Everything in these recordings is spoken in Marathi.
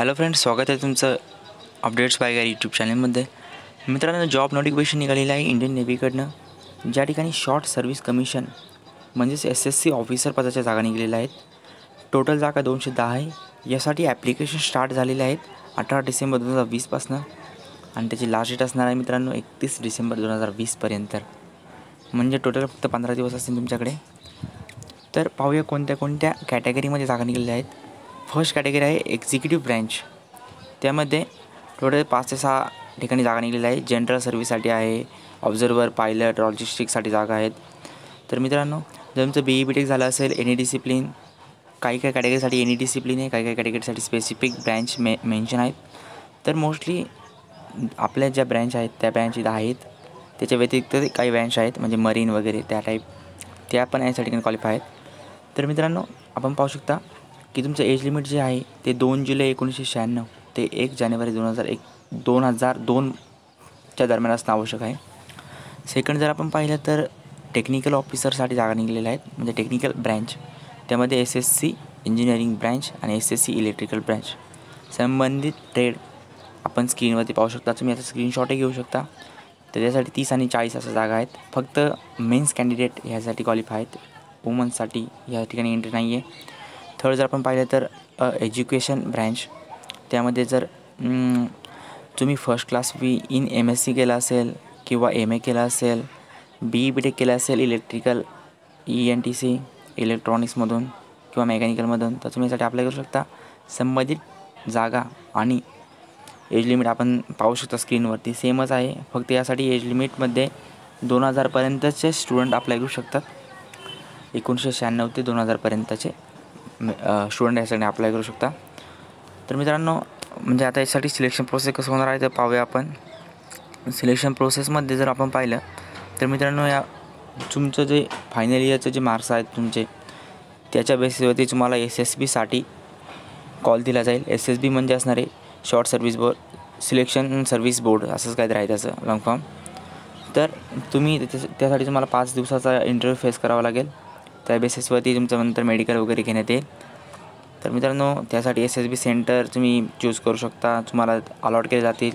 हॅलो फ्रेंड्स, स्वागत आहे तुमचं अपडेट्स बाय गाईड यूट्यूब चॅनलमध्ये. मित्रांनो, जॉब नोटिफिकेशन निघालेलं आहे इंडियन नेव्हीकडनं, ज्या ठिकाणी शॉर्ट सर्व्हिस कमिशन म्हणजेच SSC ऑफिसर पदाच्या जागा निघालेल्या आहेत. टोटल जागा 210 आहे. यासाठी ॲप्लिकेशन स्टार्ट झालेले आहेत 18 डिसेंबर 2020 आणि त्याची लास्ट डेट असणार आहे मित्रांनो 31 डिसेंबर 2020 म्हणजे टोटल फक्त 15 दिवस असतील तुमच्याकडे. तर पाहूया कोणत्या कोणत्या कॅटेगरीमध्ये जागा निघालेल्या आहेत. फर्स्ट कॅटेगरी आहे एक्झिक्युटिव्ह ब्रँच. त्यामध्ये टोटल 5 ते 6 ठिकाणी जागा निघालेल्या आहे. जनरल सर्व्हिससाठी आहे, ऑब्झर्वर, पायलट, लॉजिस्टिक्ससाठी जागा आहेत. तर मित्रांनो, जर तुमचं BE BTech झालं असेल, एनी डिसिप्लिन, काही कॅटेगरीसाठी एनी डिसिप्लिन आहे, काही कॅटेगरीसाठी स्पेसिफिक ब्रँच मेन्शन आहेत. तर मोस्टली आपल्या ज्या ब्रँच आहेत त्या ब्रँच इथं आहेत. त्याच्या व्यतिरिक्त काही ब्रँच आहेत म्हणजे मरीन वगैरे त्या टाईप, त्या पण यासाठी क्वालिफाय आहेत. तर मित्रांनो, आपण पाहू शकता की तुमचं एज लिमिट जे आहे ते 2 जुलै 1996 ते 1 जानेवारी 2002च्या दरम्यान असणं आवश्यक आहे. सेकंड जर आपण पाहिलं तर टेक्निकल ऑफिसरसाठी जागा निघालेल्या आहेत म्हणजे टेक्निकल ब्रँच. त्यामध्ये SSC इंजिनिअरिंग ब्रँच आणि SSC इलेक्ट्रिकल ब्रँच संबंधित ट्रेड आपण स्क्रीनवरती पाहू शकता. तुम्ही याचा स्क्रीनशॉटही घेऊ शकता. तर त्यासाठी 30 आणि 40 अशा जागा आहेत. फक्त मेन्स कॅन्डिडेट ह्यासाठी क्वालिफाय आहेत. वुमन्ससाठी या ठिकाणी एंट्री नाही आहे. थर्ड जर आपण पाहिलं तर एज्युकेशन ब्रँच. त्यामध्ये जर तुम्ही फर्स्ट क्लास इन MSc केला असेल किंवा MA केला असेल, BE BTech केला असेल इलेक्ट्रिकल ENTC इलेक्ट्रॉनिक्समधून किंवा मेकॅनिकलमधून, तर तुम्ही यासाठी अप्लाय करू शकता. संबंधित जागा आणि एज लिमिट आपण पाहू शकता स्क्रीनवरती सेमच आहे. फक्त यासाठी एज लिमिटमध्ये 2000पर्यंतचे स्टुडंट अप्लाय करू शकतात. 1996 ते 2000पर्यंतचे स्टुडंट यासाठी अप्लाय करू शकता. तर मित्रांनो, म्हणजे आता यासाठी सिलेक्शन प्रोसेस कसं होणार आहे तर पाहूया आपण. सिलेक्शन प्रोसेसमध्ये जर आपण पाहिलं तर मित्रांनो, या तुमचं जे फायनल इयरचे जे मार्क्स आहेत तुमचे, त्याच्या बेसिसवरती तुम्हाला SSBसाठी कॉल दिला जाईल. SSB म्हणजे असणार आहे short service board, selection service board असंच काहीतरी आहे त्याचं लॉंग फॉर्म. तर तुम्ही त्यासाठी तुम्हाला 5 दिवसाचा इंटरव्ह्यू फेस करावा लागेल. त्या बेसिसवरती तुमचं नंतर मेडिकल वगैरे घेण्यात येईल. तर मित्रांनो, त्यासाठी SSB सेंटर तुम्ही चूज करू शकता, तुम्हाला अलॉट केले जातील.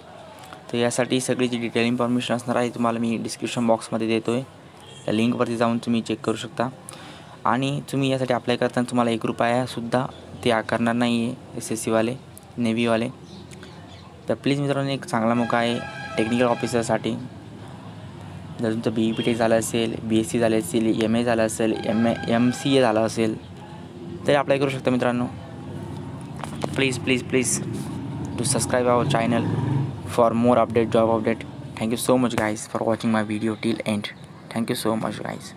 तर यासाठी सगळी जी डिटेल इन्फॉर्मेशन असणार आहे तुम्हाला मी डिस्क्रिप्शन बॉक्समध्ये देतो आहे. त्या लिंकवरती जाऊन तुम्ही चेक करू शकता. आणि तुम्ही यासाठी अप्लाय करताना तुम्हाला ₹1सुद्धा ते आकारणार नाही आहे SSCवाले, नेव्हीवाले. तर प्लीज मित्रांनो, एक चांगला मौका आहे टेक्निकल ऑफिसरसाठी. जर तुमचं BE BTech झालं असेल, BSc झालं असेल, MA झालं असेल, MCA झालं असेल तरी अप्लाय करू शकता मित्रांनो. Please please please to subscribe our channel for more update, job update. Thank you so much guys for watching my video till end. Thank you so much guys.